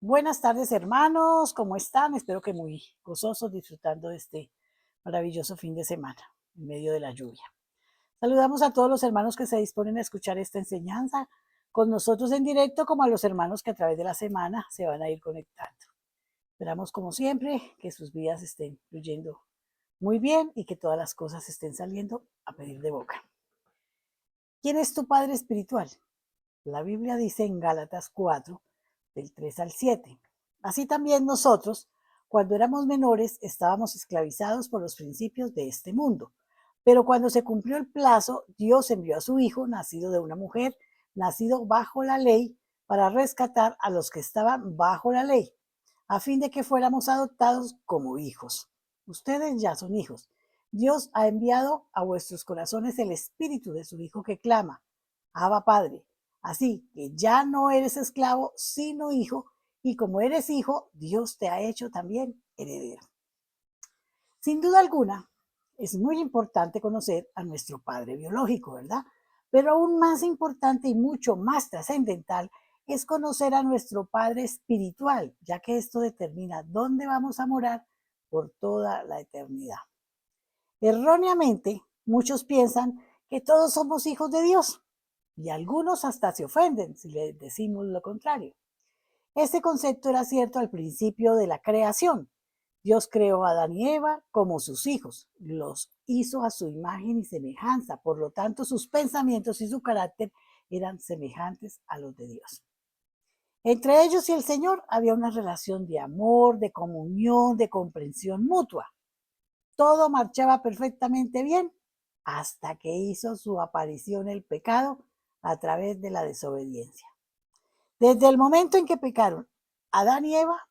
Buenas tardes, hermanos, ¿cómo están? Espero que muy gozosos disfrutando de este maravilloso fin de semana en medio de la lluvia. Saludamos a todos los hermanos que se disponen a escuchar esta enseñanza con nosotros en directo, como a los hermanos que a través de la semana se van a ir conectando. Esperamos, como siempre, que sus vidas estén fluyendo muy bien y que todas las cosas estén saliendo a pedir de boca. ¿Quién es tu Padre espiritual? La Biblia dice en Gálatas 4, del 3 al 7. Así también nosotros, cuando éramos menores, estábamos esclavizados por los principios de este mundo. Pero cuando se cumplió el plazo, Dios envió a su Hijo, nacido de una mujer, nacido bajo la ley, para rescatar a los que estaban bajo la ley, a fin de que fuéramos adoptados como hijos. Ustedes ya son hijos. Dios ha enviado a vuestros corazones el espíritu de su Hijo que clama, Abba Padre. Así que ya no eres esclavo, sino hijo, y como eres hijo, Dios te ha hecho también heredero. Sin duda alguna, es muy importante conocer a nuestro padre biológico, ¿verdad? Pero aún más importante y mucho más trascendental es conocer a nuestro padre espiritual, ya que esto determina dónde vamos a morar por toda la eternidad. Erróneamente, muchos piensan que todos somos hijos de Dios y algunos hasta se ofenden si les decimos lo contrario. Este concepto era cierto al principio de la creación. Dios creó a Adán y Eva como sus hijos, los hizo a su imagen y semejanza, por lo tanto sus pensamientos y su carácter eran semejantes a los de Dios. Entre ellos y el Señor había una relación de amor, de comunión, de comprensión mutua. Todo marchaba perfectamente bien hasta que hizo su aparición el pecado a través de la desobediencia. Desde el momento en que pecaron, Adán y Eva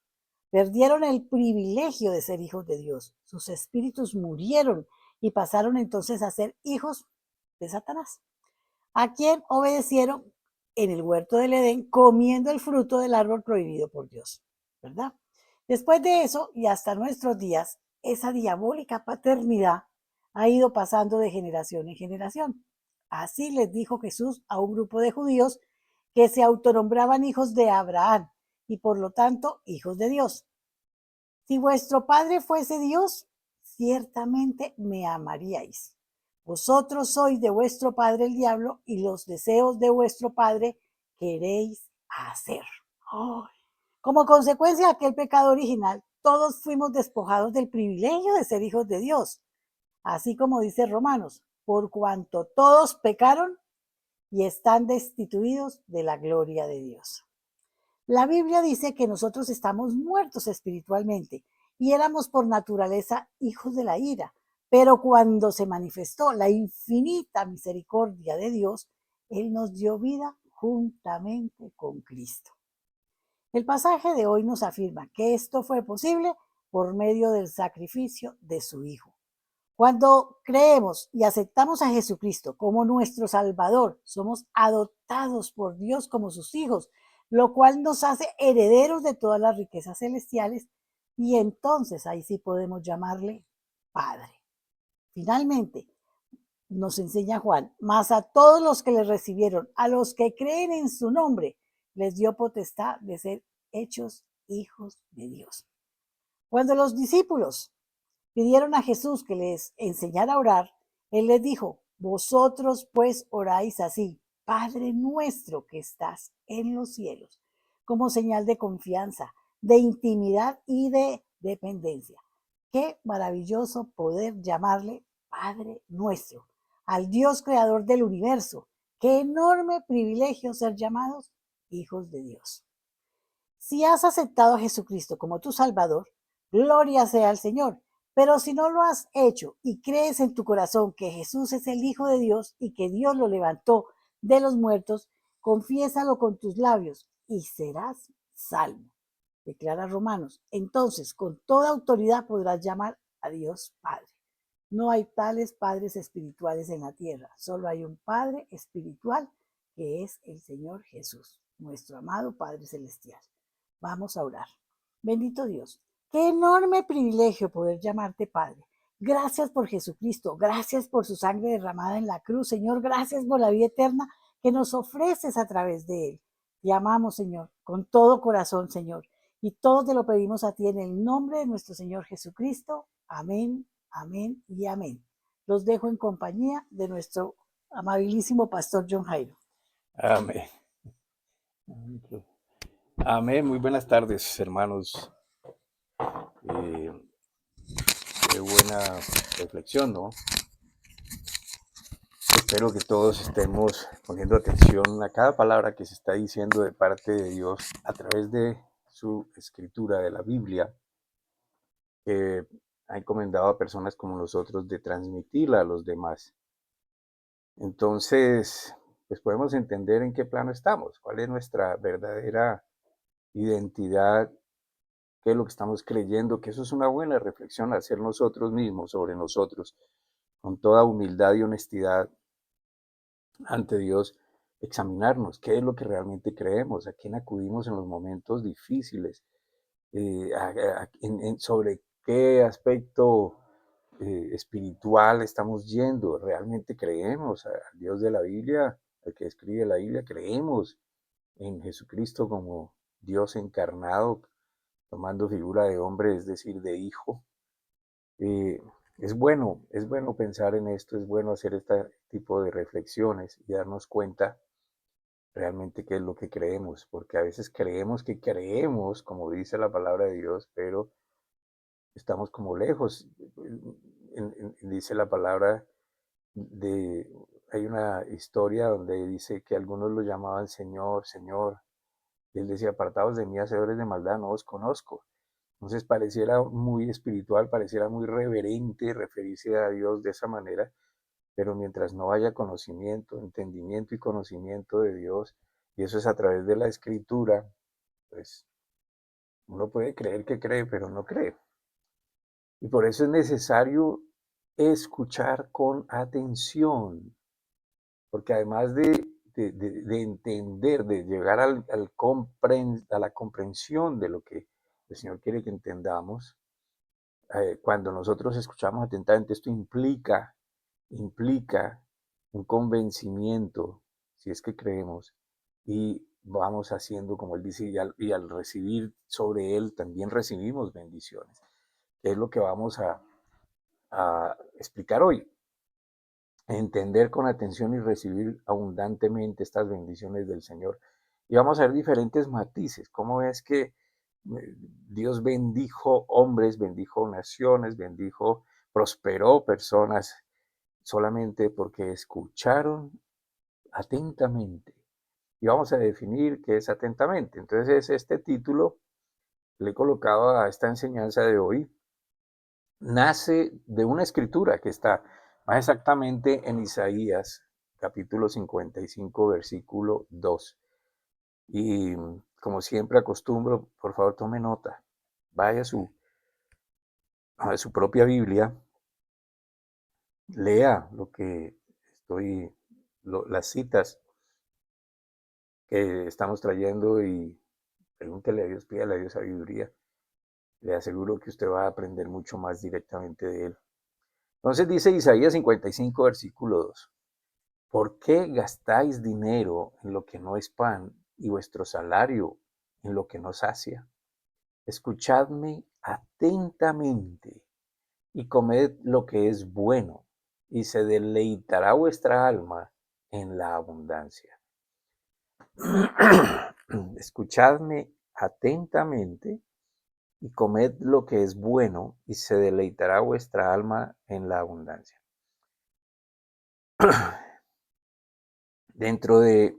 perdieron el privilegio de ser hijos de Dios. Sus espíritus murieron y pasaron entonces a ser hijos de Satanás, a quien obedecieron en el huerto del Edén comiendo el fruto del árbol prohibido por Dios, ¿verdad? Después de eso y hasta nuestros días, esa diabólica paternidad ha ido pasando de generación en generación. Así les dijo Jesús a un grupo de judíos que se autonombraban hijos de Abraham y por lo tanto hijos de Dios. Si vuestro Padre fuese Dios, ciertamente me amaríais. Vosotros sois de vuestro padre el diablo y los deseos de vuestro padre queréis hacer. Oh. Como consecuencia de aquel pecado original, todos fuimos despojados del privilegio de ser hijos de Dios. Así como dice Romanos, por cuanto todos pecaron y están destituidos de la gloria de Dios. La Biblia dice que nosotros estamos muertos espiritualmente y éramos por naturaleza hijos de la ira, pero cuando se manifestó la infinita misericordia de Dios, Él nos dio vida juntamente con Cristo. El pasaje de hoy nos afirma que esto fue posible por medio del sacrificio de su Hijo. Cuando creemos y aceptamos a Jesucristo como nuestro Salvador, somos adoptados por Dios como sus hijos, lo cual nos hace herederos de todas las riquezas celestiales y entonces ahí sí podemos llamarle Padre. Finalmente, nos enseña Juan, mas a todos los que le recibieron, a los que creen en su nombre, les dio potestad de ser hechos hijos de Dios. Cuando los discípulos pidieron a Jesús que les enseñara a orar, Él les dijo, vosotros pues oráis así, Padre nuestro que estás en los cielos, como señal de confianza, de intimidad y de dependencia. Qué maravilloso poder llamarle Padre nuestro, al Dios creador del universo. Qué enorme privilegio ser llamados hijos de Dios. Si has aceptado a Jesucristo como tu Salvador, gloria sea al Señor. Pero si no lo has hecho y crees en tu corazón que Jesús es el Hijo de Dios y que Dios lo levantó de los muertos, confiésalo con tus labios y serás salvo. Declara Romanos. Entonces, con toda autoridad podrás llamar a Dios Padre. No hay tales padres espirituales en la tierra, solo hay un Padre espiritual que es el Señor Jesús, nuestro amado Padre Celestial. Vamos a orar. Bendito Dios, qué enorme privilegio poder llamarte Padre. Gracias por Jesucristo, gracias por su sangre derramada en la cruz, Señor, gracias por la vida eterna que nos ofreces a través de Él. Te amamos, Señor, con todo corazón, Señor. Y todo te lo pedimos a ti en el nombre de nuestro Señor Jesucristo. Amén, amén y amén. Los dejo en compañía de nuestro amabilísimo pastor John Jairo. Amén. Amén. Muy buenas tardes, hermanos. Eh, Qué buena reflexión, ¿no? Espero que todos estemos poniendo atención a cada palabra que se está diciendo de parte de Dios a través de su escritura, de la Biblia, que ha encomendado a personas como nosotros de transmitirla a los demás. Entonces, pues podemos entender en qué plano estamos, cuál es nuestra verdadera identidad, qué es lo que estamos creyendo, que eso es una buena reflexión hacer nosotros mismos sobre nosotros, con toda humildad y honestidad ante Dios, examinarnos qué es lo que realmente creemos, a quién acudimos en los momentos difíciles, sobre qué aspecto espiritual estamos yendo, realmente creemos al Dios de la Biblia, al que escribe la Biblia, creemos en Jesucristo como Dios encarnado, tomando figura de hombre, es decir, de hijo. Eh, es bueno pensar en esto, es bueno hacer este tipo de reflexiones y darnos cuenta realmente qué es lo que creemos, porque a veces creemos, como dice la palabra de Dios, pero estamos como lejos. Dice la palabra de, hay una historia donde dice que algunos lo llamaban Señor, Señor, y él decía, apartados de mí, hacedores de maldad, no os conozco. Entonces pareciera muy espiritual, pareciera muy reverente referirse a Dios de esa manera, pero mientras no haya conocimiento, entendimiento y conocimiento de Dios, y eso es a través de la escritura, pues uno puede creer que cree, pero no cree. Y por eso es necesario escuchar con atención, porque además de entender, de llegar a la comprensión de lo que el Señor quiere que entendamos, cuando nosotros escuchamos atentamente, esto implica un convencimiento, si es que creemos, y vamos haciendo, como él dice, y al recibir sobre él también recibimos bendiciones, que es lo que vamos a explicar hoy. Entender con atención y recibir abundantemente estas bendiciones del Señor. Y vamos a ver diferentes matices, cómo es que Dios bendijo hombres, bendijo naciones, prosperó personas solamente porque escucharon atentamente. Y vamos a definir qué es atentamente. Entonces, este título le he colocado a esta enseñanza de hoy, nace de una escritura que está más exactamente en Isaías, capítulo 55, versículo 2. Y como siempre acostumbro, por favor tome nota, vaya a su propia Biblia, lea lo que las citas que estamos trayendo y pregúntele a Dios, pídale a Dios sabiduría. Le aseguro que usted va a aprender mucho más directamente de él. Entonces dice Isaías 55, versículo 2. ¿Por qué gastáis dinero en lo que no es pan y vuestro salario en lo que no sacia? Escuchadme atentamente y comed lo que es bueno, y se deleitará vuestra alma en la abundancia. Escuchadme atentamente y comed lo que es bueno, y se deleitará vuestra alma en la abundancia. Dentro de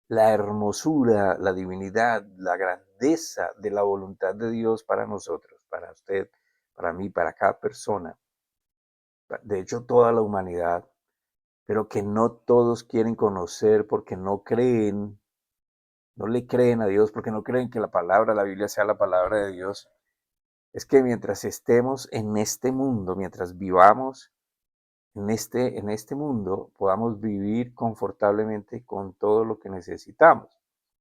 la hermosura, la divinidad, la grandeza de la voluntad de Dios para nosotros, para usted, para mí, para cada persona, de hecho toda la humanidad, pero que no todos quieren conocer porque no creen, no le creen a Dios, porque no creen que la Biblia sea la palabra de Dios. Es que mientras estemos en este mundo, mientras vivamos en este mundo, podamos vivir confortablemente con todo lo que necesitamos.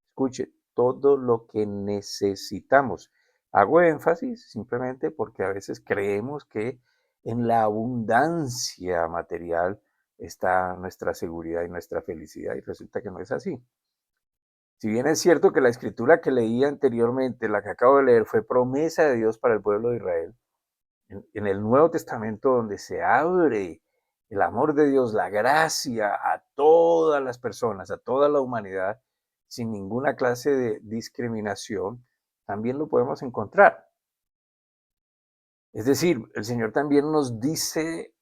Escuche, todo lo que necesitamos. Hago énfasis simplemente porque a veces creemos que en la abundancia material está nuestra seguridad y nuestra felicidad, y resulta que no es así. Si bien es cierto que la escritura que leí anteriormente, la que acabo de leer, fue promesa de Dios para el pueblo de Israel, en el Nuevo Testamento donde se abre el amor de Dios, la gracia a todas las personas, a toda la humanidad, sin ninguna clase de discriminación, también lo podemos encontrar. Es decir, el Señor también nos dice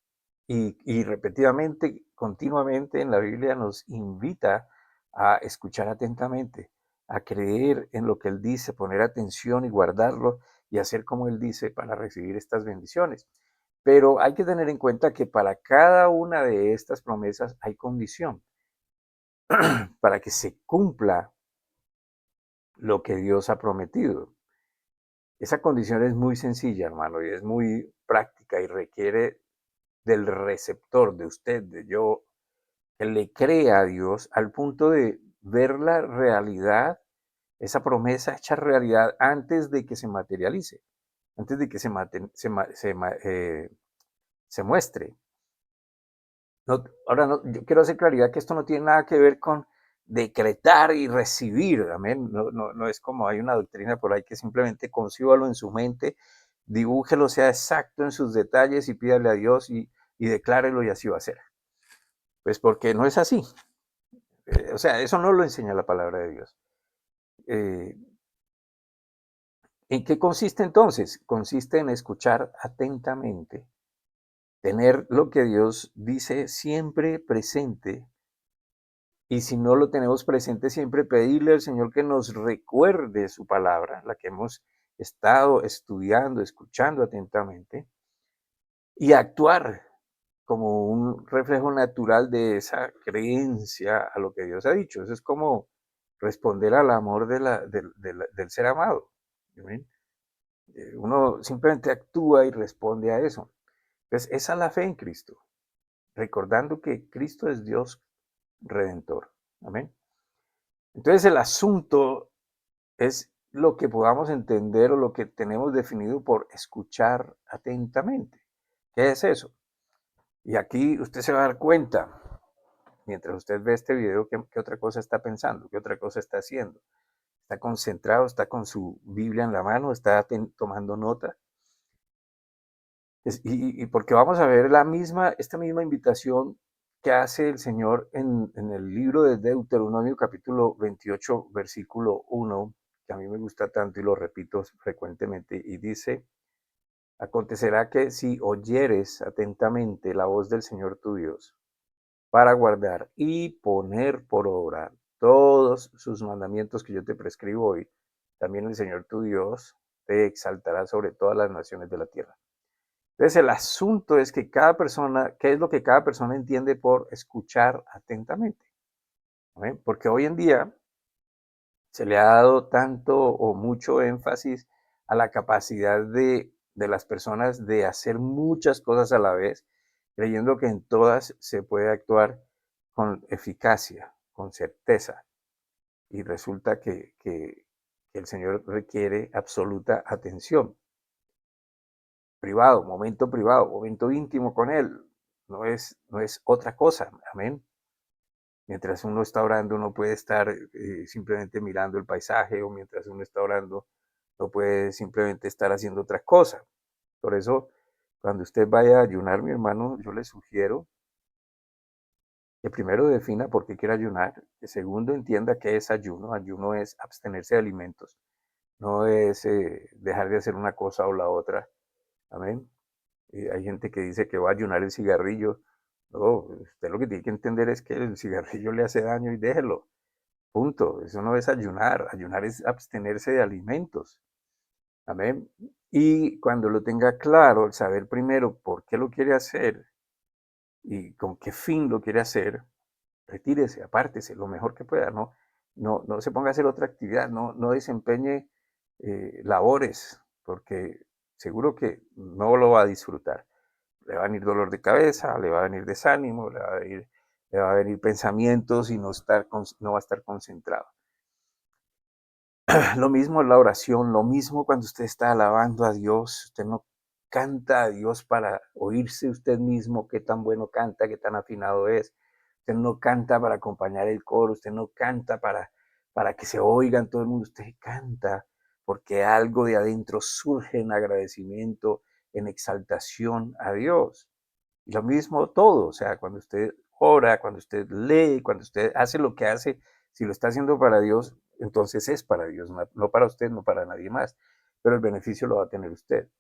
y repetidamente, continuamente en la Biblia nos invita a escuchar atentamente, a creer en lo que Él dice, poner atención y guardarlo y hacer como Él dice para recibir estas bendiciones. Pero hay que tener en cuenta que para cada una de estas promesas hay condición para que se cumpla lo que Dios ha prometido. Esa condición es muy sencilla, hermano, y es muy práctica y requiere del receptor, de usted, de yo, que le crea a Dios al punto de ver la realidad, esa promesa hecha realidad antes de que se materialice, antes de que se muestre. No, ahora, no, yo quiero hacer claridad que esto no tiene nada que ver con decretar y recibir, amén. No es como hay una doctrina por ahí que simplemente concíbalo en su mente, dibújelo, sea exacto en sus detalles y pídale a Dios y declárelo y así va a ser. Pues porque no es así. O sea, eso no lo enseña la palabra de Dios. Eh, ¿En qué consiste entonces? Consiste en escuchar atentamente, tener lo que Dios dice siempre presente y si no lo tenemos presente siempre pedirle al Señor que nos recuerde su palabra, la que hemos estado estudiando, escuchando atentamente y actuar como un reflejo natural de esa creencia a lo que Dios ha dicho. Eso es como responder al amor del ser amado. ¿Ven? Uno simplemente actúa y responde a eso. Entonces, esa es la fe en Cristo, recordando que Cristo es Dios redentor. Amén. Entonces, el asunto es lo que podamos entender o lo que tenemos definido por escuchar atentamente. ¿Qué es eso? Y aquí usted se va a dar cuenta, mientras usted ve este video, qué otra cosa está pensando, qué otra cosa está haciendo. Está concentrado, está con su Biblia en la mano, está tomando nota. Y porque vamos a ver esta misma invitación que hace el Señor en el libro de Deuteronomio capítulo 28, versículo 1, que a mí me gusta tanto y lo repito frecuentemente, y dice, acontecerá que si oyeres atentamente la voz del Señor tu Dios, para guardar y poner por obra todos sus mandamientos que yo te prescribo hoy, también el Señor tu Dios te exaltará sobre todas las naciones de la tierra. Entonces el asunto es que cada persona, ¿qué es lo que cada persona entiende por escuchar atentamente? ¿Ven? Porque hoy en día se le ha dado tanto o mucho énfasis a la capacidad de las personas de hacer muchas cosas a la vez, creyendo que en todas se puede actuar con eficacia, con certeza. Y resulta que el Señor requiere absoluta atención. Privado, momento íntimo con Él. No es otra cosa. Amén. Mientras uno está orando, no puede estar simplemente mirando el paisaje o mientras uno está orando, no puede simplemente estar haciendo otra cosa. Por eso, cuando usted vaya a ayunar, mi hermano, yo le sugiero que primero defina por qué quiere ayunar, que segundo entienda qué es ayuno. Ayuno es abstenerse de alimentos, no es dejar de hacer una cosa o la otra. Amén. Hay gente que dice que va a ayunar el cigarrillo. No, usted lo que tiene que entender es que el cigarrillo le hace daño y déjelo. Punto. Eso no es ayunar. Ayunar es abstenerse de alimentos. Amén. Y cuando lo tenga claro, saber primero por qué lo quiere hacer y con qué fin lo quiere hacer, retírese, apártese lo mejor que pueda. No se ponga a hacer otra actividad, no desempeñe labores, porque seguro que no lo va a disfrutar. Le va a venir dolor de cabeza, le va a venir desánimo, le va a venir pensamientos y no va a estar concentrado. Lo mismo la oración, lo mismo cuando usted está alabando a Dios, usted no canta a Dios para oírse usted mismo qué tan bueno canta, qué tan afinado es. Usted no canta para acompañar el coro, usted no canta para que se oigan todo el mundo. Usted canta porque algo de adentro surge en agradecimiento, en exaltación a Dios. Y lo mismo todo, o sea, cuando usted ora, cuando usted lee, cuando usted hace lo que hace, si lo está haciendo para Dios, entonces es para Dios, no para usted, no para nadie más, pero el beneficio lo va a tener usted.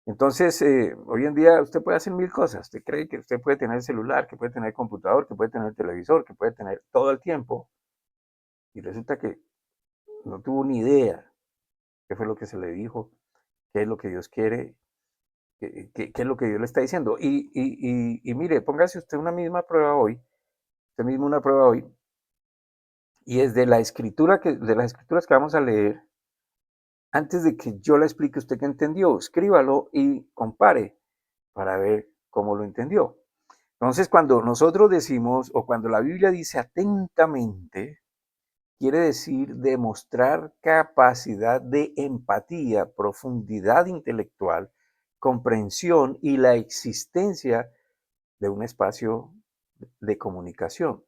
Entonces, hoy en día usted puede hacer mil cosas. Usted cree que usted puede tener el celular, que puede tener el computador, que puede tener el televisor, que puede tener todo el tiempo, y resulta que no tuvo ni idea qué fue lo que se le dijo, qué es lo que Dios quiere, qué es lo que Dios le está diciendo. Y mire, póngase usted una misma prueba hoy, usted mismo una prueba hoy, y es de la escritura de las escrituras que vamos a leer. Antes de que yo le explique a usted qué entendió, escríbalo y compare para ver cómo lo entendió. Entonces, cuando nosotros decimos, o cuando la Biblia dice atentamente, quiere decir demostrar capacidad de empatía, profundidad intelectual, comprensión y la existencia de un espacio de comunicación.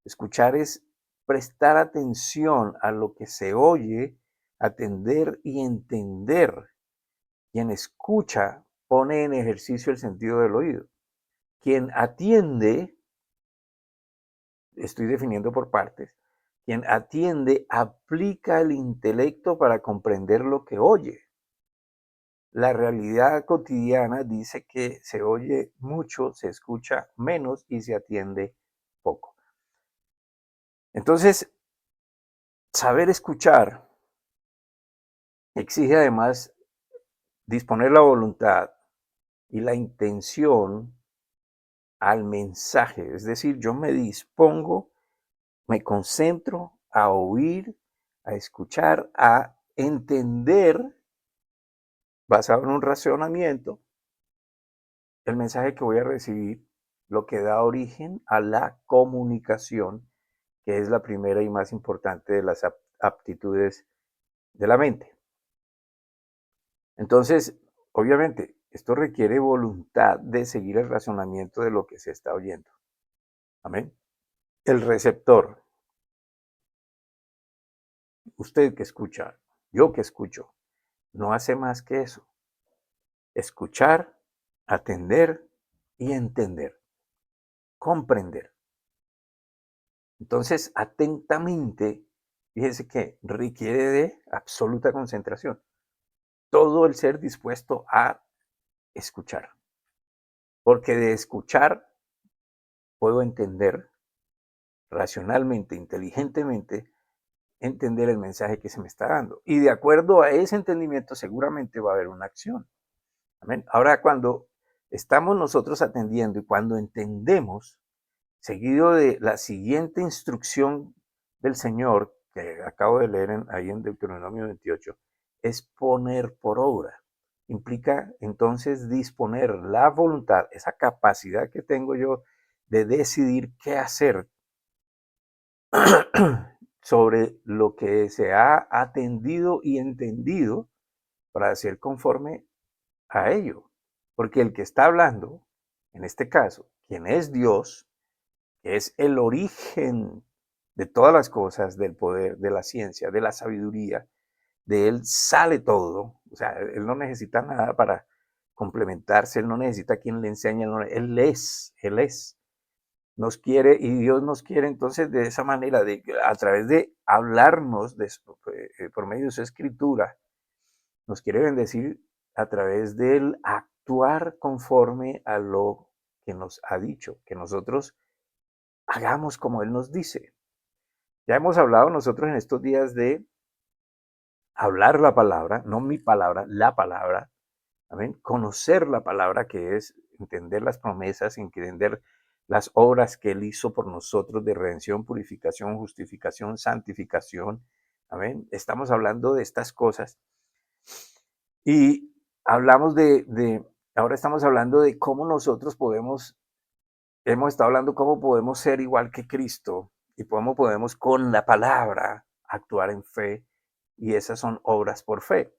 Escuchar es prestar atención a lo que se oye, atender y entender. Quien escucha pone en ejercicio el sentido del oído. Quien atiende, estoy definiendo por partes, quien atiende aplica el intelecto para comprender lo que oye. La realidad cotidiana dice que se oye mucho, se escucha menos y se atiende poco. Entonces, saber escuchar exige además disponer la voluntad y la intención al mensaje. Es decir, yo me dispongo, me concentro a oír, a escuchar, a entender, basado en un razonamiento, el mensaje que voy a recibir, lo que da origen a la comunicación, que es la primera y más importante de las aptitudes de la mente. Entonces, obviamente, esto requiere voluntad de seguir el razonamiento de lo que se está oyendo. Amén. El receptor, usted que escucha, yo que escucho, no hace más que eso. Escuchar, atender y entender, comprender. Entonces, atentamente, fíjese que requiere de absoluta concentración. Todo el ser dispuesto a escuchar. Porque de escuchar puedo entender racionalmente, inteligentemente, entender el mensaje que se me está dando. Y de acuerdo a ese entendimiento seguramente va a haber una acción. Amén. Ahora, cuando estamos nosotros atendiendo y cuando entendemos, seguido de la siguiente instrucción del Señor, que acabo de leer ahí en Deuteronomio 28, es poner por obra. Implica entonces disponer la voluntad, esa capacidad que tengo yo de decidir qué hacer sobre lo que se ha atendido y entendido para ser conforme a ello. Porque el que está hablando, en este caso, quien es Dios, que es el origen de todas las cosas, del poder, de la ciencia, de la sabiduría, de él sale todo. O sea, él no necesita nada para complementarse, él no necesita quien le enseñe, él es. Nos quiere y Dios nos quiere entonces de esa manera, a través de hablarnos por medio de su escritura, nos quiere bendecir a través del actuar conforme a lo que nos ha dicho, que nosotros hagamos como Él nos dice. Ya hemos hablado nosotros en estos días de hablar la palabra, no mi palabra, la palabra. Amén. Conocer la palabra, que es entender las promesas, entender las obras que Él hizo por nosotros de redención, purificación, justificación, santificación. Amén. Estamos hablando de estas cosas. Y hablamos ahora estamos hablando de cómo nosotros hemos estado hablando cómo podemos ser igual que Cristo y cómo podemos con la palabra actuar en fe, y esas son obras por fe.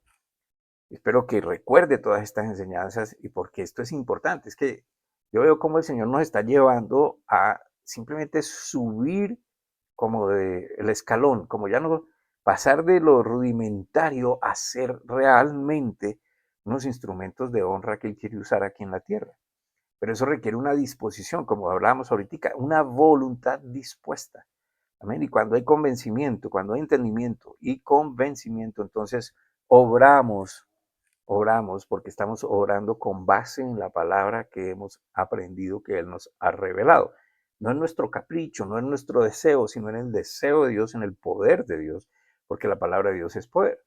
Espero que recuerde todas estas enseñanzas, y porque esto es importante, es que yo veo cómo el Señor nos está llevando a simplemente subir como de el escalón, como ya no pasar de lo rudimentario a ser realmente unos instrumentos de honra que Él quiere usar aquí en la tierra. Pero eso requiere una disposición, como hablábamos ahorita, una voluntad dispuesta. Amén. Y cuando hay convencimiento, cuando hay entendimiento y convencimiento, entonces obramos, obramos porque estamos obrando con base en la palabra que hemos aprendido, que Él nos ha revelado. No en nuestro capricho, no en nuestro deseo, sino en el deseo de Dios, en el poder de Dios, porque la palabra de Dios es poder.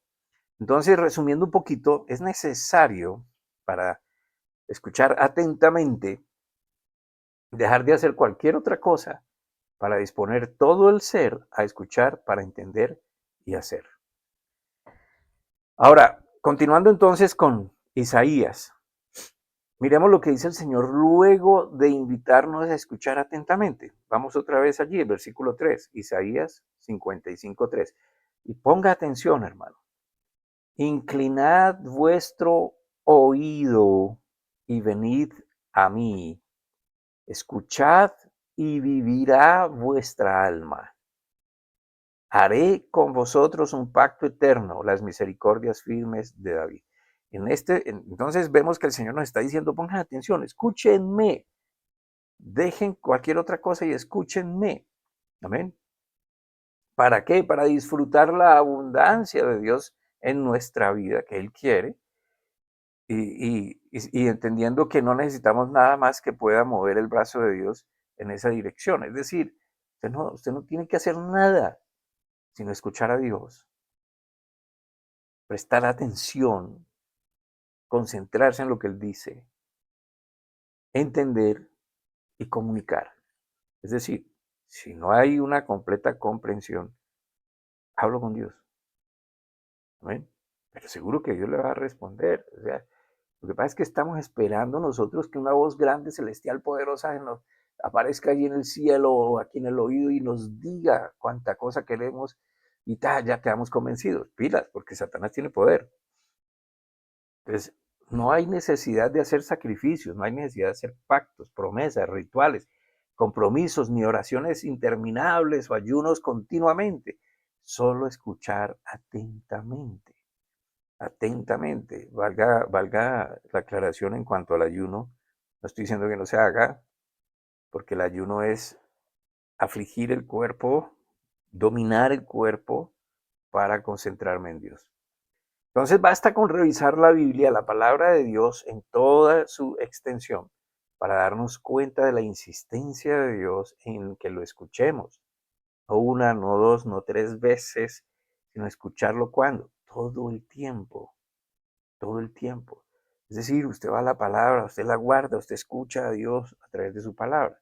Entonces, resumiendo un poquito, es necesario para escuchar atentamente, dejar de hacer cualquier otra cosa para disponer todo el ser a escuchar, para entender y hacer. Ahora, continuando entonces con Isaías, miremos lo que dice el Señor luego de invitarnos a escuchar atentamente. Vamos otra vez allí, el versículo 3, Isaías 55:3. Y ponga atención, hermano. Inclinad vuestro oído y venid a mí. Escuchad y vivirá vuestra alma. Haré con vosotros un pacto eterno, las misericordias firmes de David. Entonces vemos que el Señor nos está diciendo, pongan atención, escúchenme, dejen cualquier otra cosa y escúchenme. Amén. ¿Para qué? Para disfrutar la abundancia de Dios en nuestra vida que Él quiere y entendiendo que no necesitamos nada más que pueda mover el brazo de Dios en esa dirección. Es decir, usted no tiene que hacer nada sino escuchar a Dios, prestar atención, concentrarse en lo que Él dice, entender y comunicar. Es decir, si no hay una completa comprensión, hablo con Dios. ¿Amén? Pero seguro que Dios le va a responder. O sea, lo que pasa es que estamos esperando nosotros que una voz grande, celestial, poderosa nos aparezca allí en el cielo o aquí en el oído y nos diga cuánta cosa queremos y ya quedamos convencidos. Pilas, porque Satanás tiene poder. Entonces, no hay necesidad de hacer sacrificios, no hay necesidad de hacer pactos, promesas, rituales, compromisos, ni oraciones interminables o ayunos continuamente. Solo escuchar atentamente, atentamente. Valga la aclaración en cuanto al ayuno. No estoy diciendo que no se haga, porque el ayuno es afligir el cuerpo, dominar el cuerpo para concentrarme en Dios. Entonces basta con revisar la Biblia, la palabra de Dios en toda su extensión, para darnos cuenta de la insistencia de Dios en que lo escuchemos. No una, no dos, no tres veces, sino escucharlo cuando, todo el tiempo, todo el tiempo. Es decir, usted va a la palabra, usted la guarda, usted escucha a Dios a través de su palabra.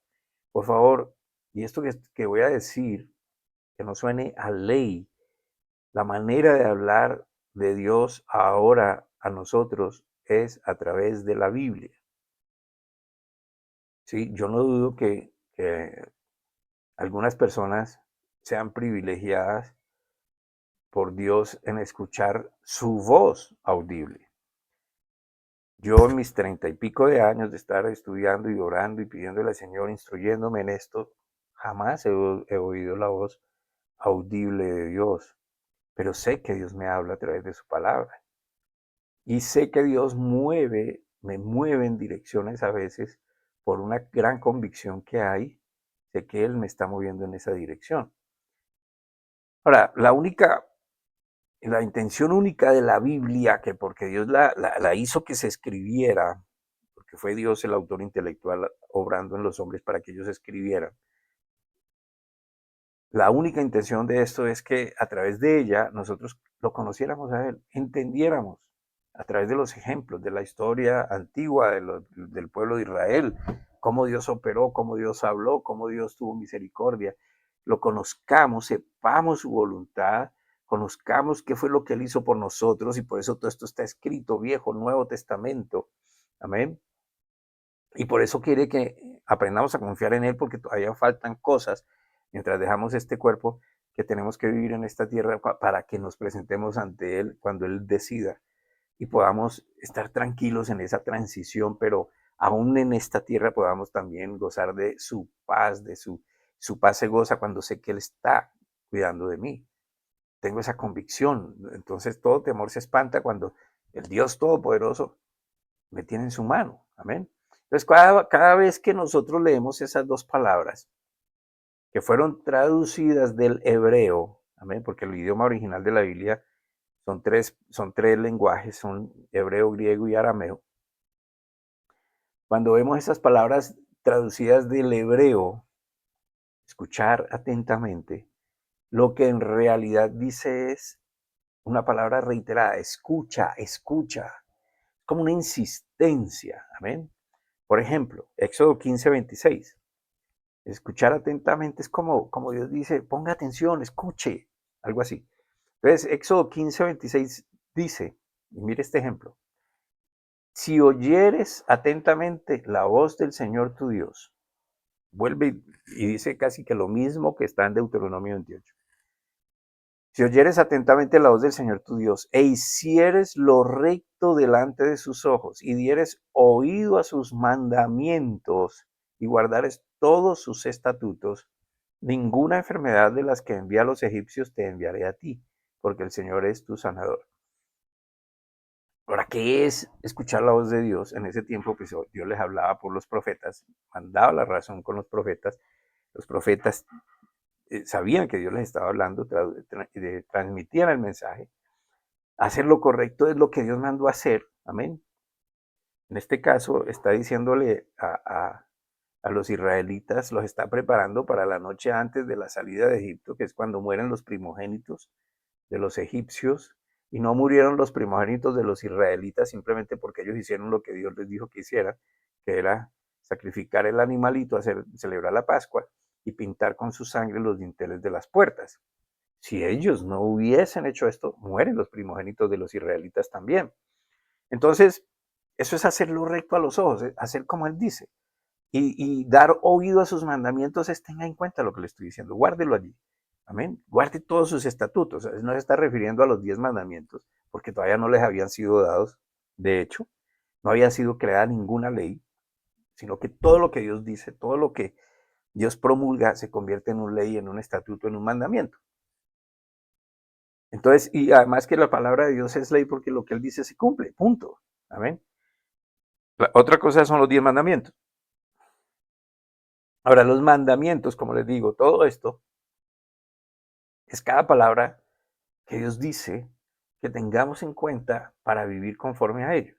Por favor, y esto que voy a decir, que no suene a ley, la manera de hablar de Dios ahora a nosotros es a través de la Biblia. ¿Sí? Yo no dudo que algunas personas sean privilegiadas por Dios en escuchar su voz audible. Yo en mis 30 y pico de años de estar estudiando y orando y pidiéndole al Señor, instruyéndome en esto, jamás he oído la voz audible de Dios, pero sé que Dios me habla a través de su palabra. Y sé que Dios me mueve en direcciones a veces por una gran convicción que hay, sé que Él me está moviendo en esa dirección. Ahora, la intención única de la Biblia, que porque Dios la hizo que se escribiera, porque fue Dios el autor intelectual obrando en los hombres para que ellos escribieran, la única intención de esto es que a través de ella nosotros lo conociéramos a Él, entendiéramos a través de los ejemplos de la historia antigua del pueblo de Israel, cómo Dios operó, cómo Dios habló, cómo Dios tuvo misericordia, lo conozcamos, sepamos su voluntad, conozcamos qué fue lo que Él hizo por nosotros y por eso todo esto está escrito, Viejo, Nuevo Testamento. Amén. Y por eso quiere que aprendamos a confiar en Él, porque todavía faltan cosas mientras dejamos este cuerpo que tenemos que vivir en esta tierra para que nos presentemos ante Él cuando Él decida y podamos estar tranquilos en esa transición, pero aún en esta tierra podamos también gozar de su paz, Su paz se goza cuando sé que Él está cuidando de mí. Tengo esa convicción. Entonces todo temor se espanta cuando el Dios Todopoderoso me tiene en su mano. Amén. Entonces cada vez que nosotros leemos esas dos palabras que fueron traducidas del hebreo, amén, porque el idioma original de la Biblia son tres lenguajes, son hebreo, griego y arameo. Cuando vemos esas palabras traducidas del hebreo, escuchar atentamente, lo que en realidad dice es una palabra reiterada, escucha, escucha, como una insistencia, amén. Por ejemplo, Éxodo 15:26, escuchar atentamente es como Dios dice, ponga atención, escuche, algo así. Entonces, Éxodo 15:26 dice, y mire este ejemplo, si oyeres atentamente la voz del Señor tu Dios, vuelve y dice casi que lo mismo que está en Deuteronomio 28. Si oyeres atentamente la voz del Señor tu Dios e hicieres lo recto delante de sus ojos y dieres oído a sus mandamientos y guardares todos sus estatutos, ninguna enfermedad de las que envía a los egipcios te enviaré a ti, porque el Señor es tu sanador. Ahora, ¿qué es escuchar la voz de Dios? En ese tiempo, pues Dios les hablaba por los profetas, mandaba la razón con los profetas. Los profetas sabían que Dios les estaba hablando, transmitían el mensaje. Hacer lo correcto es lo que Dios mandó a hacer. Amén. En este caso, está diciéndole a los israelitas, los está preparando para la noche antes de la salida de Egipto, que es cuando mueren los primogénitos de los egipcios. Y no murieron los primogénitos de los israelitas simplemente porque ellos hicieron lo que Dios les dijo que hicieran, que era sacrificar el animalito, celebrar la Pascua y pintar con su sangre los dinteles de las puertas. Si ellos no hubiesen hecho esto, mueren los primogénitos de los israelitas también. Entonces, eso es hacer lo recto a los ojos, hacer como Él dice. Y dar oído a sus mandamientos es tenga en cuenta lo que le estoy diciendo, guárdelo allí. Amén. Guarde todos sus estatutos. No se está refiriendo a los 10 mandamientos, porque todavía no les habían sido dados. De hecho, no había sido creada ninguna ley, sino que todo lo que Dios dice, todo lo que Dios promulga, se convierte en una ley, en un estatuto, en un mandamiento. Entonces, y además que la palabra de Dios es ley porque lo que Él dice se cumple, punto. Amén. Otra cosa son los 10 mandamientos. Ahora, los mandamientos, como les digo, todo esto es cada palabra que Dios dice que tengamos en cuenta para vivir conforme a ello.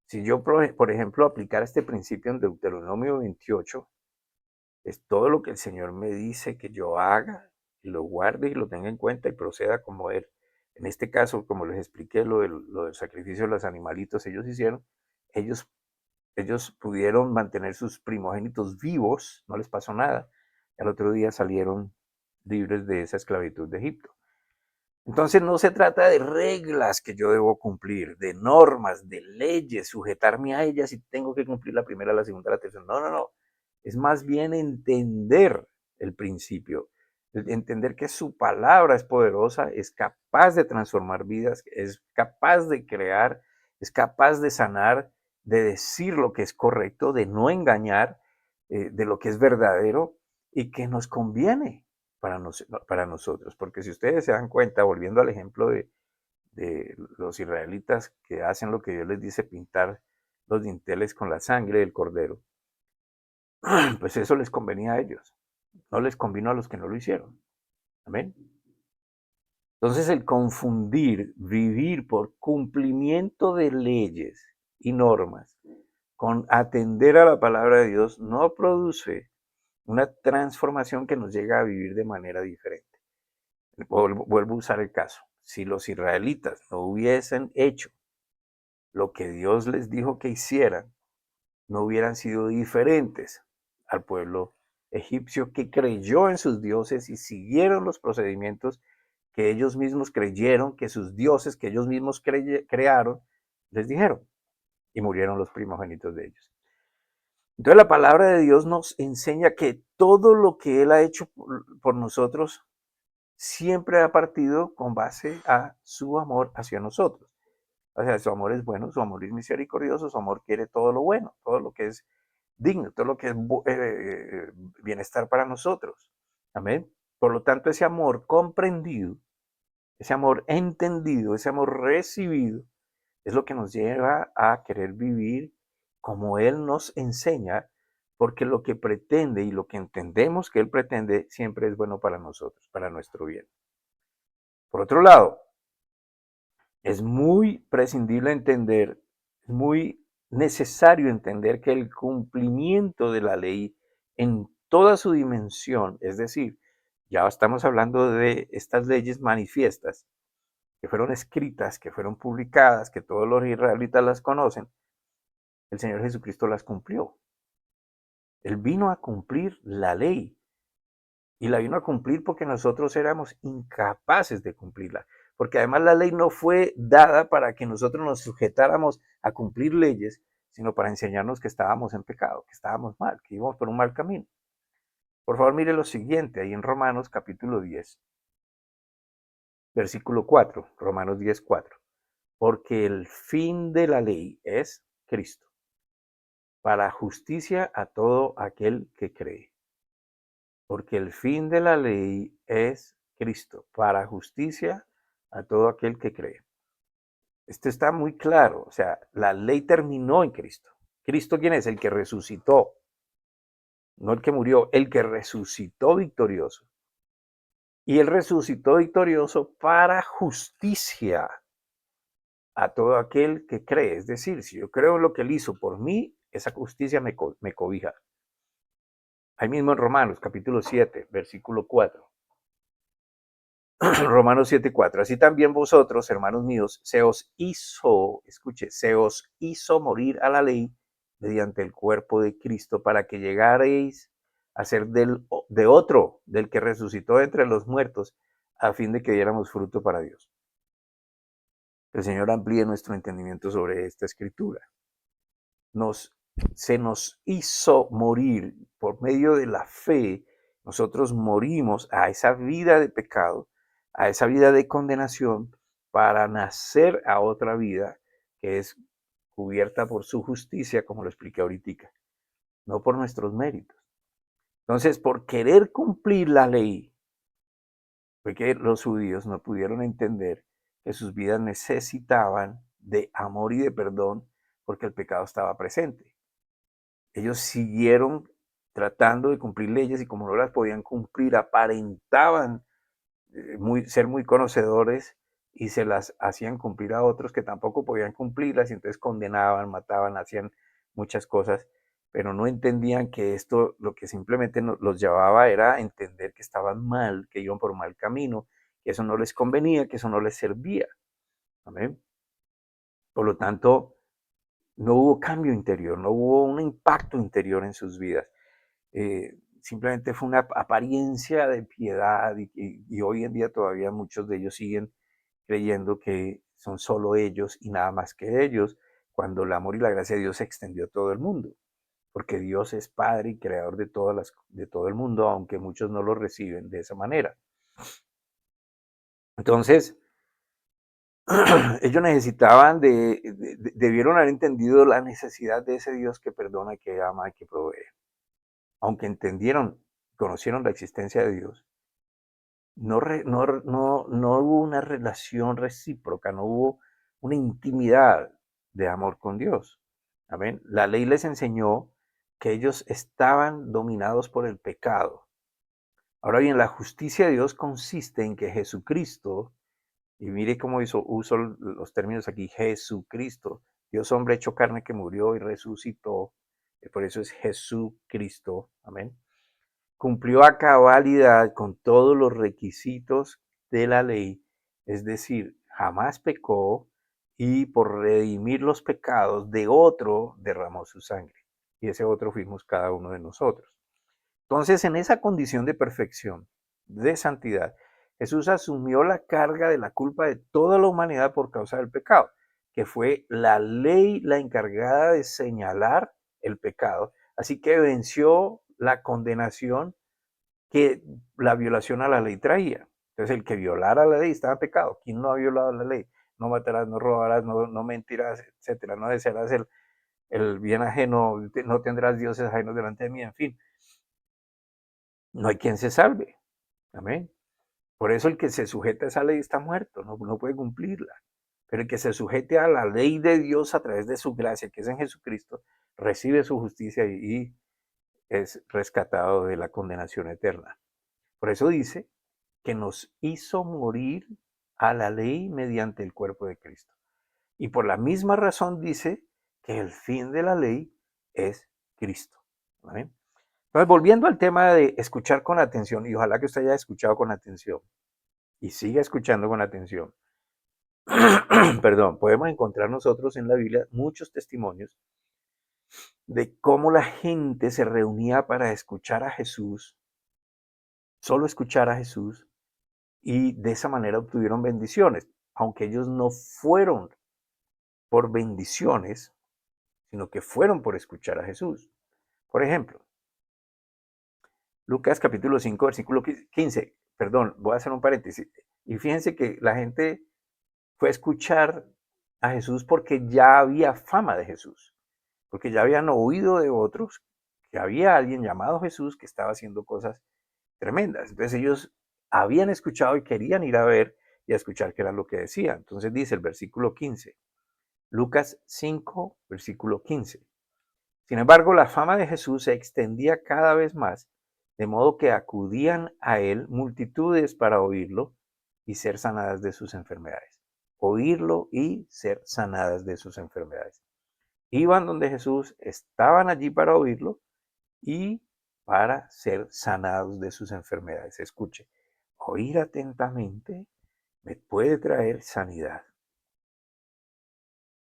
Si yo, por ejemplo, aplicara este principio en Deuteronomio 28, es todo lo que el Señor me dice que yo haga, y lo guarde y lo tenga en cuenta y proceda como Él. En este caso, como les expliqué, lo del sacrificio de los animalitos, ellos hicieron, ellos pudieron mantener sus primogénitos vivos, no les pasó nada. Y al otro día salieron libres de esa esclavitud de Egipto. Entonces no se trata de reglas que yo debo cumplir, de normas, de leyes, sujetarme a ellas y tengo que cumplir la primera, la segunda, la tercera. No, no, no. Es más bien entender el principio, entender que su palabra es poderosa, es capaz de transformar vidas, es capaz de crear, es capaz de sanar, de decir lo que es correcto, de no engañar, de lo que es verdadero y que nos conviene para nosotros. Porque si ustedes se dan cuenta, volviendo al ejemplo de los israelitas que hacen lo que Dios les dice, pintar los dinteles con la sangre del cordero, pues eso les convenía a ellos, no les convino a los que no lo hicieron. Amén. Entonces el confundir vivir por cumplimiento de leyes y normas con atender a la palabra de Dios no produce una transformación que nos llega a vivir de manera diferente. Vuelvo a usar el caso. Si los israelitas no hubiesen hecho lo que Dios les dijo que hicieran, no hubieran sido diferentes al pueblo egipcio que creyó en sus dioses y siguieron los procedimientos que ellos mismos creyeron, que sus dioses que ellos mismos crearon, les dijeron, y murieron los primogénitos de ellos. Entonces la palabra de Dios nos enseña que todo lo que Él ha hecho por nosotros siempre ha partido con base a su amor hacia nosotros. O sea, su amor es bueno, su amor es misericordioso, su amor quiere todo lo bueno, todo lo que es digno, todo lo que es bienestar para nosotros. Amén. Por lo tanto, ese amor comprendido, ese amor entendido, ese amor recibido, es lo que nos lleva a querer vivir como Él nos enseña, porque lo que pretende y lo que entendemos que Él pretende siempre es bueno para nosotros, para nuestro bien. Por otro lado, es muy prescindible entender, es muy necesario entender que el cumplimiento de la ley en toda su dimensión, es decir, ya estamos hablando de estas leyes manifiestas que fueron escritas, que fueron publicadas, que todos los israelitas las conocen, el Señor Jesucristo las cumplió. Él vino a cumplir la ley. Y la vino a cumplir porque nosotros éramos incapaces de cumplirla. Porque además la ley no fue dada para que nosotros nos sujetáramos a cumplir leyes, sino para enseñarnos que estábamos en pecado, que estábamos mal, que íbamos por un mal camino. Por favor, mire lo siguiente, ahí en Romanos capítulo 10, versículo 4, Romanos 10, 4. Porque el fin de la ley es Cristo, para justicia a todo aquel que cree. Porque el fin de la ley es Cristo, para justicia a todo aquel que cree. Esto está muy claro, o sea, la ley terminó en Cristo. ¿Cristo quién es? El que resucitó, no el que murió, el que resucitó victorioso. Y él resucitó victorioso para justicia a todo aquel que cree. Es decir, si yo creo en lo que él hizo por mí, esa justicia me cobija. Ahí mismo en Romanos capítulo 7, versículo 4. Romanos 7:4. Así también vosotros, hermanos míos, se os hizo, escuche, se os hizo morir a la ley mediante el cuerpo de Cristo para que llegareis a ser de otro, del que resucitó entre los muertos, a fin de que diéramos fruto para Dios. El Señor amplíe nuestro entendimiento sobre esta escritura. Se nos hizo morir por medio de la fe. Nosotros morimos a esa vida de pecado, a esa vida de condenación, para nacer a otra vida que es cubierta por su justicia, como lo expliqué ahorita, no por nuestros méritos. Entonces, por querer cumplir la ley, fue que los judíos no pudieron entender que sus vidas necesitaban de amor y de perdón porque el pecado estaba presente. Ellos siguieron tratando de cumplir leyes y como no las podían cumplir, aparentaban ser muy conocedores y se las hacían cumplir a otros que tampoco podían cumplirlas y entonces condenaban, mataban, hacían muchas cosas, pero no entendían que esto lo que simplemente los llevaba era a entender que estaban mal, que iban por mal camino, que eso no les convenía, que eso no les servía. ¿Amén? Por lo tanto, no hubo cambio interior, no hubo un impacto interior en sus vidas. Simplemente fue una apariencia de piedad y hoy en día todavía muchos de ellos siguen creyendo que son solo ellos y nada más que ellos, cuando el amor y la gracia de Dios se extendió a todo el mundo, porque Dios es Padre y Creador de todo el mundo, aunque muchos no lo reciben de esa manera. Entonces, ellos necesitaban debieron haber entendido la necesidad de ese Dios que perdona, que ama y que provee. Aunque conocieron la existencia de Dios, no hubo una relación recíproca, no hubo una intimidad de amor con Dios. Amén. La ley les enseñó que ellos estaban dominados por el pecado. Ahora bien, la justicia de Dios consiste en que Jesucristo, y mire cómo uso los términos aquí, Jesucristo, Dios hombre hecho carne que murió y resucitó, por eso es Jesucristo, amén, cumplió a cabalidad con todos los requisitos de la ley, es decir, jamás pecó y por redimir los pecados de otro derramó su sangre. Y ese otro fuimos cada uno de nosotros. Entonces, en esa condición de perfección, de santidad, Jesús asumió la carga de la culpa de toda la humanidad por causa del pecado, que fue la ley la encargada de señalar el pecado. Así que venció la condenación que la violación a la ley traía. Entonces, el que violara la ley estaba en pecado. ¿Quién no ha violado la ley? No matarás, no robarás, no mentirás, etcétera. No desearás el bien ajeno, no tendrás dioses ajenos delante de mí, en fin. No hay quien se salve. Amén. Por eso el que se sujeta a esa ley está muerto, no puede cumplirla. Pero el que se sujete a la ley de Dios a través de su gracia, que es en Jesucristo, recibe su justicia y es rescatado de la condenación eterna. Por eso dice que nos hizo morir a la ley mediante el cuerpo de Cristo. Y por la misma razón dice que el fin de la ley es Cristo. ¿Amén? Entonces, volviendo al tema de escuchar con atención, y ojalá que usted haya escuchado con atención y siga escuchando con atención, perdón, podemos encontrar nosotros en la Biblia muchos testimonios de cómo la gente se reunía para escuchar a Jesús, solo escuchar a Jesús, y de esa manera obtuvieron bendiciones, aunque ellos no fueron por bendiciones, sino que fueron por escuchar a Jesús. Por ejemplo, Lucas capítulo 5, versículo 15, perdón, voy a hacer un paréntesis, y fíjense que la gente fue a escuchar a Jesús porque ya había fama de Jesús, porque ya habían oído de otros que había alguien llamado Jesús que estaba haciendo cosas tremendas. Entonces ellos habían escuchado y querían ir a ver y a escuchar qué era lo que decía. Entonces dice el versículo 15, Lucas 5, versículo 15. Sin embargo, la fama de Jesús se extendía cada vez más, de modo que acudían a él multitudes para oírlo y ser sanadas de sus enfermedades. Oírlo y ser sanadas de sus enfermedades. Iban donde Jesús, estaban allí para oírlo y para ser sanados de sus enfermedades. Escuche, oír atentamente me puede traer sanidad.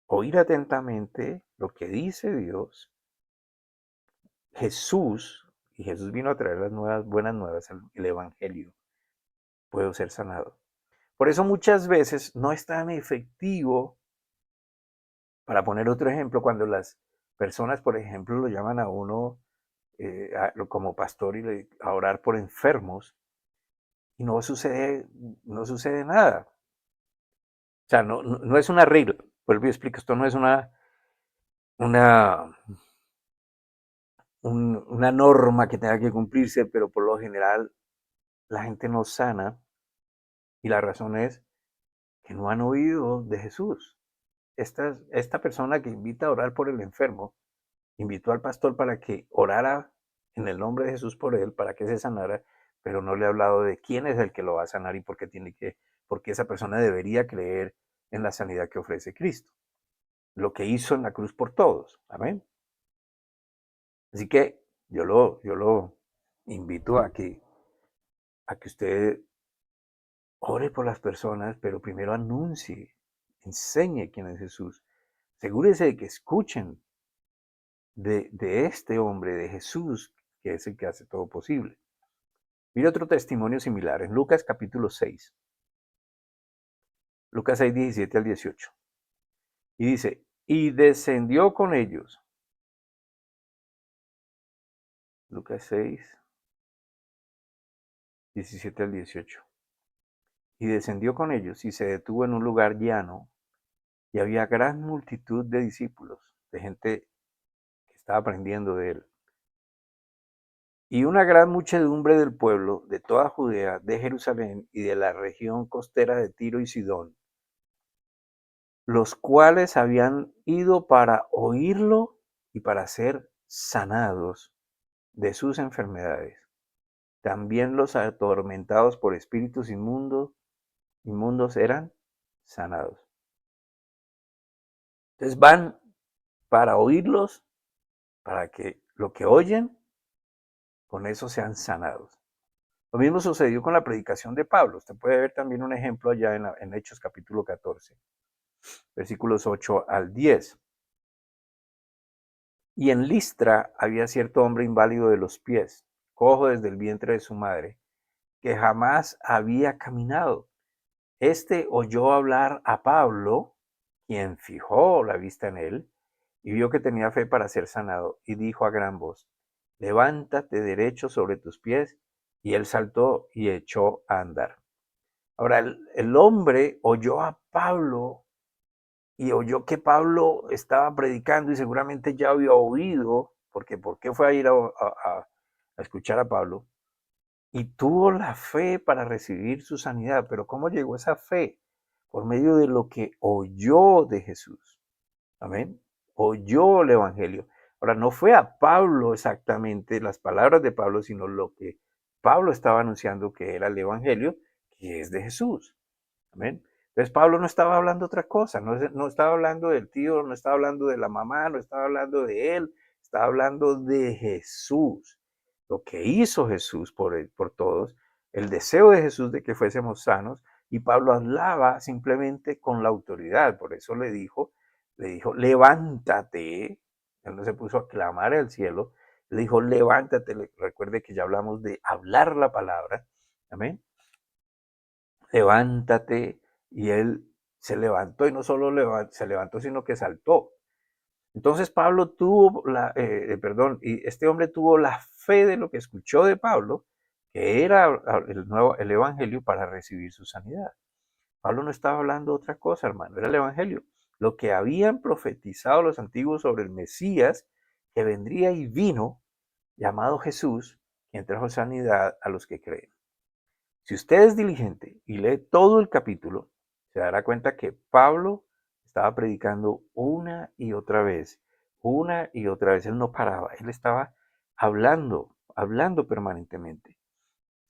Oír atentamente lo que dice Dios, Jesús, y Jesús vino a traer las buenas nuevas, el Evangelio, puedo ser sanado. Por eso muchas veces no es tan efectivo, para poner otro ejemplo, cuando las personas, por ejemplo, lo llaman a uno como pastor y a orar por enfermos, y no sucede nada. O sea, no es una regla. Vuelvo y explico, esto no es una, una norma que tenga que cumplirse, pero por lo general la gente no sana y la razón es que no han oído de Jesús. Esta persona que invita a orar por el enfermo, invitó al pastor para que orara en el nombre de Jesús por él, para que se sanara, pero no le ha hablado de quién es el que lo va a sanar y por qué esa persona debería creer en la sanidad que ofrece Cristo. Lo que hizo en la cruz por todos. Amén. Así que yo lo invito a que usted ore por las personas, pero primero anuncie, enseñe quién es Jesús. Asegúrese de que escuchen de este hombre, de Jesús, que es el que hace todo posible. Mire otro testimonio similar en Lucas capítulo 6. Lucas 6, 17 al 18. Y dice, y descendió con ellos. Lucas 6, 17 al 18. Y descendió con ellos y se detuvo en un lugar llano y había gran multitud de discípulos, de gente que estaba aprendiendo de él. Y una gran muchedumbre del pueblo, de toda Judea, de Jerusalén y de la región costera de Tiro y Sidón, los cuales habían ido para oírlo y para ser sanados de sus enfermedades. También los atormentados por espíritus inmundos eran sanados. Entonces van para oírlos, para que lo que oyen, con eso sean sanados. Lo mismo sucedió con la predicación de Pablo. Usted puede ver también un ejemplo allá en Hechos capítulo 14, versículos 8 al 10. Y en Listra había cierto hombre inválido de los pies, cojo desde el vientre de su madre, que jamás había caminado. Este oyó hablar a Pablo, quien fijó la vista en él, y vio que tenía fe para ser sanado, y dijo a gran voz, levántate derecho sobre tus pies, y él saltó y echó a andar. Ahora, el hombre oyó a Pablo y oyó que Pablo estaba predicando y seguramente ya había oído, porque ¿por qué fue a ir a escuchar a Pablo? Y tuvo la fe para recibir su sanidad. Pero ¿cómo llegó esa fe? Por medio de lo que oyó de Jesús. Amén. Oyó el Evangelio. Ahora, no fue a Pablo exactamente las palabras de Pablo, sino lo que Pablo estaba anunciando que era el Evangelio, que es de Jesús. Amén. Entonces Pablo no estaba hablando otra cosa, no estaba hablando del tío, no estaba hablando de la mamá, no estaba hablando de él, estaba hablando de Jesús. Lo que hizo Jesús por todos, el deseo de Jesús de que fuésemos sanos, y Pablo hablaba simplemente con la autoridad. Por eso le dijo, levántate. Él no se puso a clamar al cielo, le dijo, levántate. Recuerde que ya hablamos de hablar la palabra. Amén. Levántate. Y él se levantó, y no solo se levantó, sino que saltó. Entonces Pablo tuvo y este hombre tuvo la fe de lo que escuchó de Pablo, que era el evangelio, para recibir su sanidad. Pablo no estaba hablando de otra cosa, hermano, era el evangelio. Lo que habían profetizado los antiguos sobre el Mesías, que vendría y vino, llamado Jesús, quien trajo sanidad a los que creen. Si usted es diligente y lee todo el capítulo, se dará cuenta que Pablo estaba predicando una y otra vez, una y otra vez. Él no paraba, él estaba hablando permanentemente.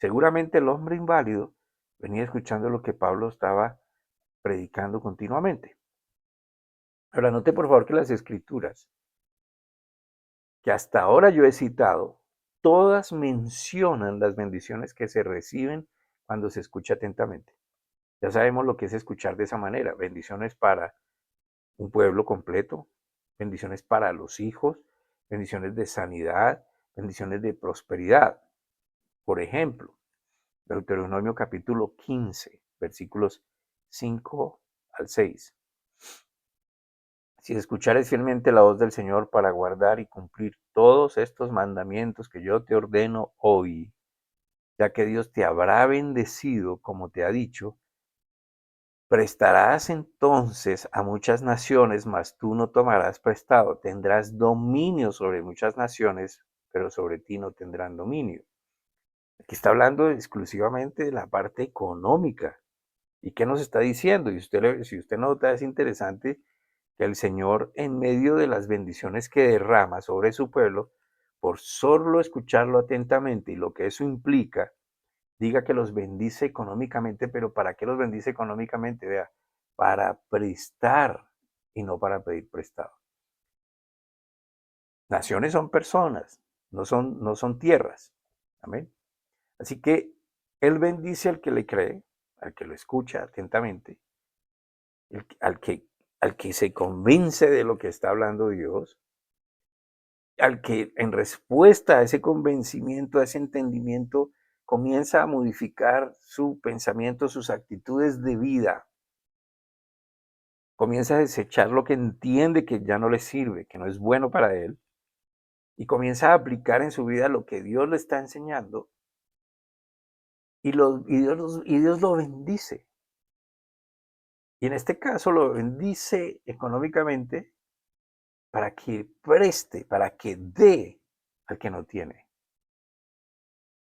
Seguramente el hombre inválido venía escuchando lo que Pablo estaba predicando continuamente. Ahora, note por favor que las escrituras que hasta ahora yo he citado, todas mencionan las bendiciones que se reciben cuando se escucha atentamente. Ya sabemos lo que es escuchar de esa manera. Bendiciones para un pueblo completo, bendiciones para los hijos, bendiciones de sanidad, bendiciones de prosperidad. Por ejemplo, Deuteronomio capítulo 15, versículos 5 al 6. Si escuchares fielmente la voz del Señor para guardar y cumplir todos estos mandamientos que yo te ordeno hoy, ya que Dios te habrá bendecido como te ha dicho, prestarás entonces a muchas naciones, mas tú no tomarás prestado. Tendrás dominio sobre muchas naciones, pero sobre ti no tendrán dominio. Aquí está hablando exclusivamente de la parte económica. ¿Y qué nos está diciendo? Y si usted nota, es interesante que el Señor, en medio de las bendiciones que derrama sobre su pueblo, por solo escucharlo atentamente y lo que eso implica, diga que los bendice económicamente. Pero ¿para qué los bendice económicamente? Vea, para prestar y no para pedir prestado. Naciones son personas, no son tierras. Amén. Así que Él bendice al que le cree, al que lo escucha atentamente, al que se convence de lo que está hablando Dios, al que en respuesta a ese convencimiento, a ese entendimiento, comienza a modificar su pensamiento, sus actitudes de vida. Comienza a desechar lo que entiende que ya no le sirve, que no es bueno para él, y comienza a aplicar en su vida lo que Dios le está enseñando, y Dios lo bendice. Y en este caso lo bendice económicamente para que preste, para que dé al que no tiene.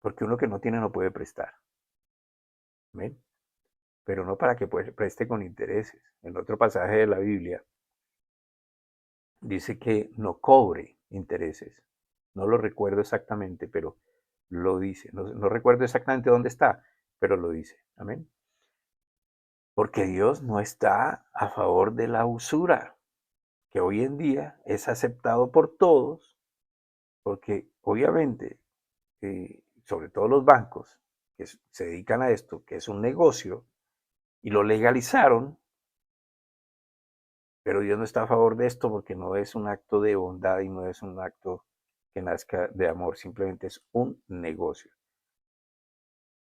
Porque uno que no tiene no puede prestar. ¿Ven? Pero no para que preste con intereses. En otro pasaje de la Biblia dice que no cobre intereses. No lo recuerdo exactamente, pero lo dice. No recuerdo exactamente dónde está, pero lo dice. Amén. Porque Dios no está a favor de la usura, que hoy en día es aceptado por todos, porque obviamente, sobre todo los bancos que se dedican a esto, que es un negocio, y lo legalizaron. Pero Dios no está a favor de esto, porque no es un acto de bondad y no es un acto que nazca de amor, simplemente es un negocio.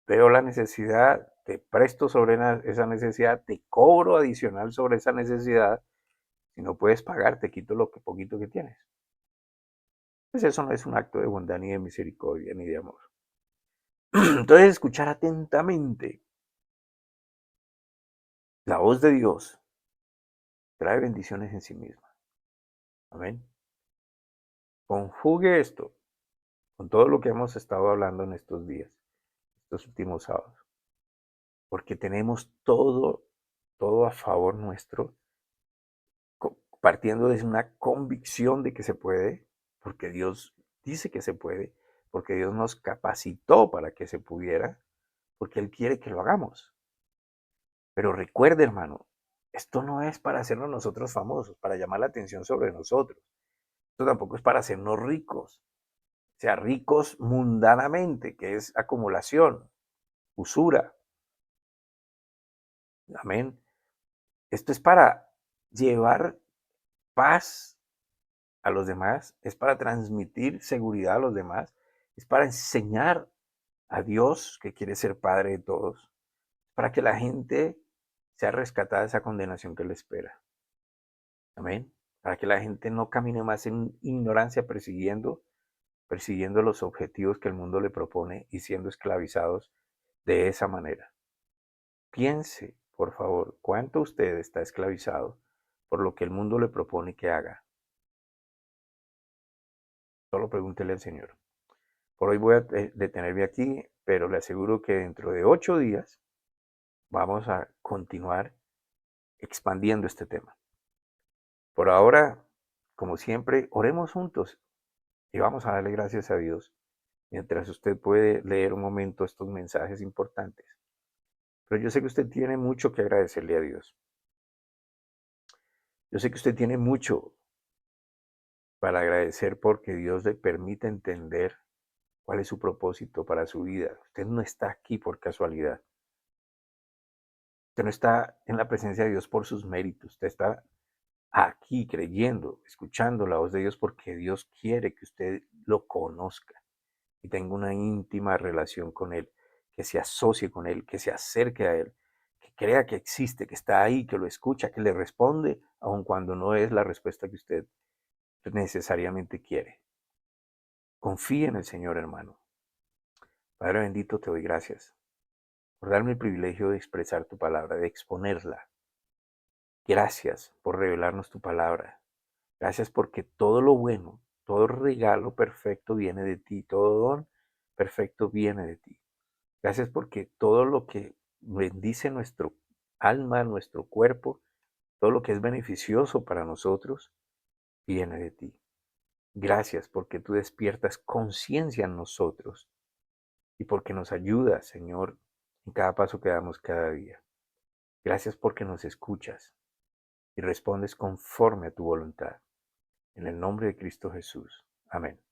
Veo la necesidad, te presto sobre esa necesidad, te cobro adicional sobre esa necesidad. Si no puedes pagar, te quito lo poquito que tienes. Pues eso no es un acto de bondad, ni de misericordia, ni de amor. Entonces, escuchar atentamente la voz de Dios trae bendiciones en sí misma. Amén. Conjugue esto con todo lo que hemos estado hablando en estos días, estos últimos sábados, porque tenemos todo a favor nuestro, partiendo de una convicción de que se puede, porque Dios dice que se puede, porque Dios nos capacitó para que se pudiera, porque Él quiere que lo hagamos. Pero recuerde, hermano, esto no es para hacernos nosotros famosos, para llamar la atención sobre nosotros. Esto tampoco es para hacernos ricos, o sea, ricos mundanamente, que es acumulación, usura. Amén. Esto es para llevar paz a los demás, es para transmitir seguridad a los demás, es para enseñar a Dios que quiere ser Padre de todos, para que la gente sea rescatada de esa condenación que le espera. Amén. Para que la gente no camine más en ignorancia persiguiendo los objetivos que el mundo le propone y siendo esclavizados de esa manera. Piense, por favor, cuánto usted está esclavizado por lo que el mundo le propone que haga. Solo pregúntele al Señor. Por hoy voy a detenerme aquí, pero le aseguro que dentro de 8 días vamos a continuar expandiendo este tema. Por ahora, como siempre, oremos juntos y vamos a darle gracias a Dios mientras usted puede leer un momento estos mensajes importantes. Pero yo sé que usted tiene mucho que agradecerle a Dios. Yo sé que usted tiene mucho para agradecer porque Dios le permite entender cuál es su propósito para su vida. Usted no está aquí por casualidad. Usted no está en la presencia de Dios por sus méritos. Usted está aquí creyendo, escuchando la voz de Dios porque Dios quiere que usted lo conozca y tenga una íntima relación con Él, que se asocie con Él, que se acerque a Él, que crea que existe, que está ahí, que lo escucha, que le responde, aun cuando no es la respuesta que usted necesariamente quiere. Confíe en el Señor, hermano. Padre bendito, te doy gracias por darme el privilegio de expresar tu palabra, de exponerla. Gracias por revelarnos tu palabra. Gracias porque todo lo bueno, todo regalo perfecto viene de ti, todo don perfecto viene de ti. Gracias porque todo lo que bendice nuestro alma, nuestro cuerpo, todo lo que es beneficioso para nosotros, viene de ti. Gracias porque tú despiertas conciencia en nosotros y porque nos ayudas, Señor, en cada paso que damos cada día. Gracias porque nos escuchas y respondes conforme a tu voluntad. En el nombre de Cristo Jesús. Amén.